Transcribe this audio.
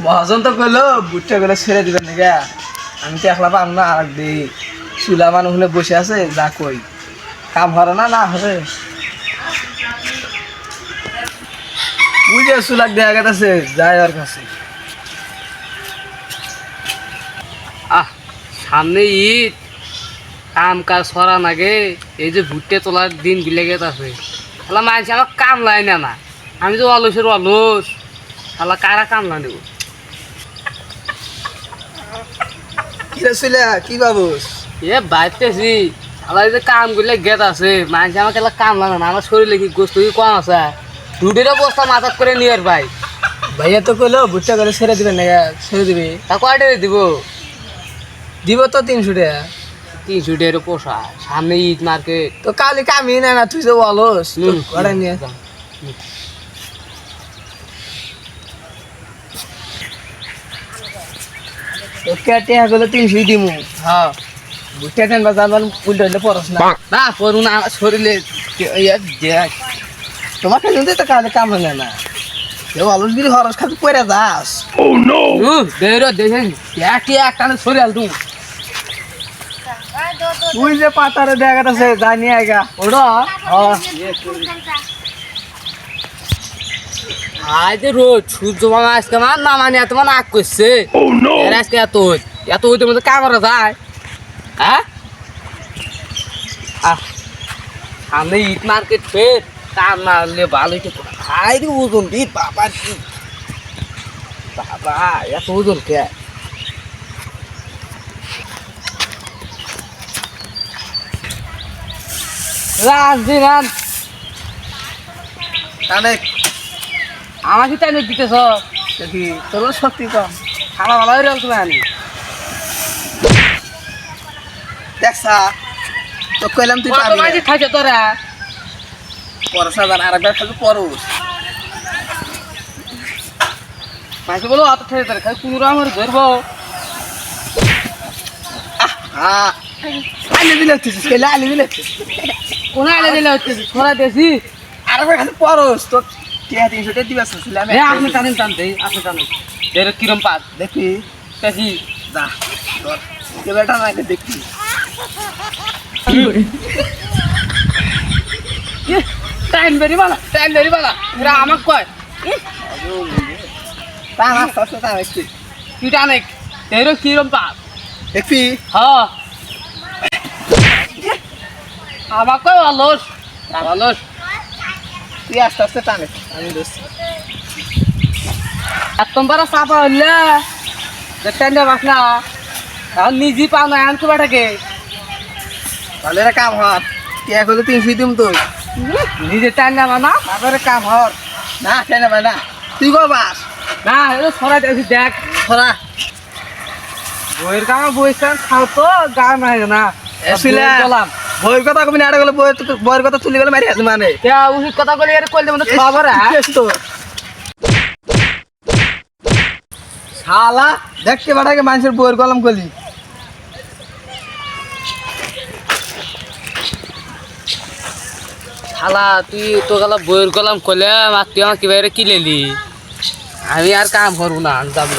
মহাজন তো কইলো বুটটা গুলো ছেড়ে দিবেন নাকি আমি তো একলা পাম না আর দিই চুলা মানুষ হলে বসে আছে যা কই কাম হরে না হবে বুঝে চুলাক দেখা গেছে যায় আর কাছে সামনে ঈদ কাম কাজ করা নাগে এই যে ভুট্টে তোলার দিন বিলেগে আছে তাহলে মানছি আমার কাম লাই না আমি তো অলসের অলস তাহলে কারা কাম লা নেব কি বাবুস এ বাইতেছি তাহলে এই যে কাম করলে গেত আছে মানছি আমাকে কাম লাগে না আমার শরীরে কি গোস্ত কি কম আছে দুধের বস্তা মাথাত করে নিয়ে ভাই ভাইয়া তো কইলো ভুট্টা করে ছেড়ে দিবেন নাকি ছেড়ে দিবি তা কয়টা দিব দিব তো 300 টাকা 300 টাকার পোষা সামনে ঈদ মার্কেট তো কালি কামই না না তুই যে অলস ঘরে নিয়ে ওকে টিয়া গুলো 300 দিমু হ্যাঁ ভুট্টা কেন বাজার উল্টো হইলে পড়স না না পড়ু না আমার শরীরে তোমাকে যদি তো কালে কাম হয় না কেউ অলসগিরি খরচ খাতে পড়ে যাস দেখেন একটা শরীর তুই তুই যে পাতারে দেখা আছে জানি আইগা ওটা আজ রোজ সূর্য মামা আজকে আমার না মানে এত মানে আগ করছে আজকে এত হইতে মধ্যে কাম করা যায় হ্যাঁ সামনে ঈদ মার্কেট ফের কাম না হলে ভালো খাই দি ওজন দি বাবা বাবা এত ওজন কে রান অনেক আমাকে তাই দিতেছ দেখি তোর শক্তি কম খাওয়া ভালো হয়ে তুমি আনি দেখছা তো কইলাম তুই পাবি মাঝে খাইছো তোরা পড়াশোনা জান আর একবার খালি পড়ুস মাঝে বলো অত ঠেলে তোর খাই কুমড়ো আমার ধরবো আইলে দিলে খেলে আইলে দিলে কোন আলে দিলে হচ্ছে ছড়া দিয়েছি আর একবার খালি পড়ুস তো 300 টাকা দিবা শুনছিলাম আপনি টানেন টানতে আপনি টানেন এর কিরম পাত দেখি দেখি যা তোর কেবেটা না দেখি টাইম বেরি বালা এরা আমাক কয় তা আস্তে আস্তে তা দেখছি তুই টানে এর কিরম পাত দেখি হ্যাঁ আমাক কয় অলস তুই আস্তে আস্তে টানে আমি দেখছি একদম বড় চাপা হইলে দেখতেন যাবাস না এখন নিজে পাও না আনতে পাঠাকে তাহলে এটা কাম হর টিয়া করলে 300 দিম তুই নিজে টাইম যাবা না তারপরে কাম হর না কেন ভাই না তুই গো বাস না এটা ছড়াই দেখি দেখ খরা বইয়ের কামে বইছেন খাও তো গা নাই না এসিলাম বইয়ের কথা কবি না এটা গেলে বইয়ের কথা তুলি গেলে মারি আছে মানে উচিত কথা বলে এর কইলে মনে খাওয়া রে তো শালা দেখতে পাঠাকে মানুষের বইয়ের কলম কলি শালা তুই তো গেলা বইয়ের কলাম কইলে তুই আমার কিভাবে কি লেলি আমি আর কাম করবো না যাবো